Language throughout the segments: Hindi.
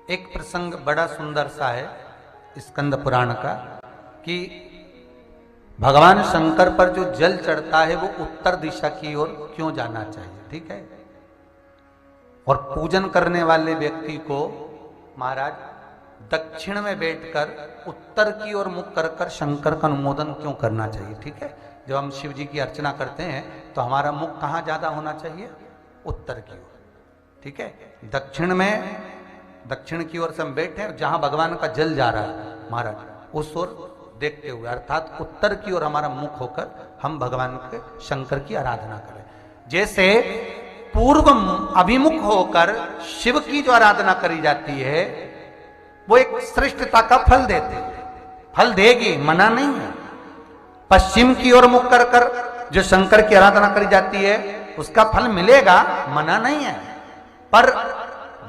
एक प्रसंग बड़ा सुंदर सा है स्कंद पुराण का कि भगवान शंकर पर जो जल चढ़ता है वो उत्तर दिशा की ओर क्यों जाना चाहिए, ठीक है। और पूजन करने वाले व्यक्ति को महाराज दक्षिण में बैठकर उत्तर की ओर मुख कर कर शंकर का अनुमोदन क्यों करना चाहिए, ठीक है। जब हम शिव जी की अर्चना करते हैं तो हमारा मुख कहाँ ज्यादा होना चाहिए, उत्तर की ओर, ठीक है। दक्षिण की ओर से हम बैठे हैं, जहां भगवान का जल जा रहा है महाराज उस ओर देखते हुए, अर्थात उत्तर की ओर हमारा मुख होकर हम भगवान के शंकर की आराधना करें। जैसे पूर्व अभिमुख होकर शिव की जो आराधना करी जाती है वो एक श्रेष्ठता का फल देते, फल देगी, मना नहीं है। पश्चिम की ओर मुख कर कर जो शंकर की आराधना करी जाती है उसका फल मिलेगा, मना नहीं है। पर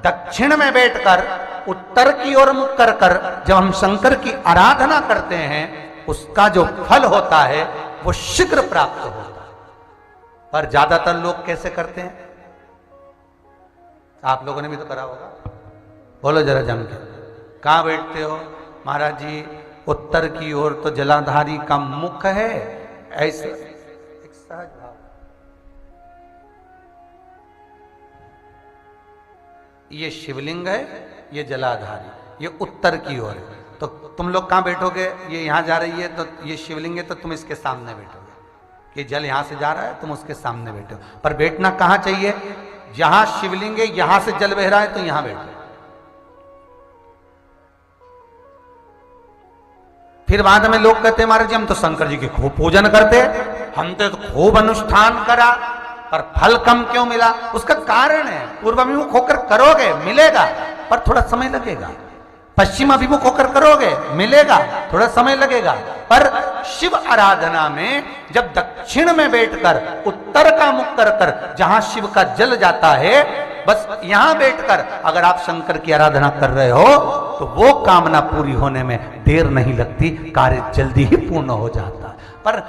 दक्षिण में बैठकर उत्तर की ओर मुख कर कर जब हम शंकर की आराधना करते हैं उसका जो फल होता है वो शीघ्र प्राप्त होता है। पर ज्यादातर लोग कैसे करते हैं, आप लोगों ने भी तो करा होगा, बोलो जरा जम के, कहां बैठते हो महाराज जी, उत्तर की ओर तो जलाधारी का मुख है, ऐसे एक सहज भाव। ये शिवलिंग है, ये जलाधारी, ये उत्तर की ओर है, तो तुम लोग कहां बैठोगे, ये यहां जा रही है तो ये शिवलिंग है तो तुम इसके सामने बैठोगे, ये जल यहां से जा रहा है तुम उसके सामने बैठो। पर बैठना कहां चाहिए, जहां शिवलिंग है यहां से जल बह रहा है तो यहां बैठो। फिर बाद में लोग कहते हैं महाराज जी हम तो शंकर जी की खूब पूजन करते, हम तो खूब अनुष्ठान करा पर फल कम क्यों मिला। उसका कारण है पूर्व अभिमुख होकर करोगे मिलेगा पर थोड़ा समय लगेगा, पश्चिम अभिमुख होकर करोगे मिलेगा, थोड़ा समय लगेगा। पर शिव आराधना में जब दक्षिण में बैठकर उत्तर का मुख कर कर जहां शिव का जल जाता है, बस यहां बैठकर अगर आप शंकर की आराधना कर रहे हो तो वो कामना पूरी होने में देर नहीं लगती, कार्य जल्दी ही पूर्ण हो जाता। पर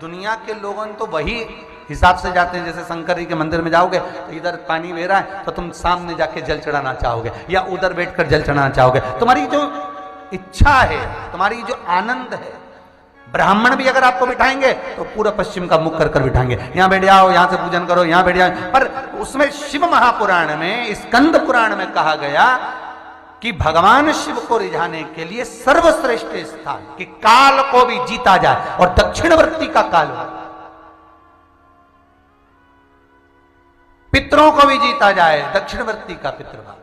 दुनिया के लोगों तो वही हिसाब से जाते हैं, जैसे शंकर जी के मंदिर में जाओगे तो इधर पानी बह रहा है तो तुम सामने जाके जल चढ़ाना चाहोगे या उधर बैठकर जल चढ़ाना चाहोगे। तुम्हारी जो इच्छा है, तुम्हारी जो आनंद है, ब्राह्मण भी अगर आपको बिठाएंगे तो पूरा पश्चिम का मुख कर कर बिठाएंगे, यहां बैठ जाओ, यहां से पूजन करो, यहां बैठ जाओ। पर उसमें शिव महापुराण में, स्कंद पुराण में कहा गया कि भगवान शिव को रिझाने के लिए सर्वश्रेष्ठ स्थान कि काल को भी जीता जाए और दक्षिणवर्ती का काल हो, पितरों को भी जीता जाए, दक्षिणवर्ती का पितृभाव।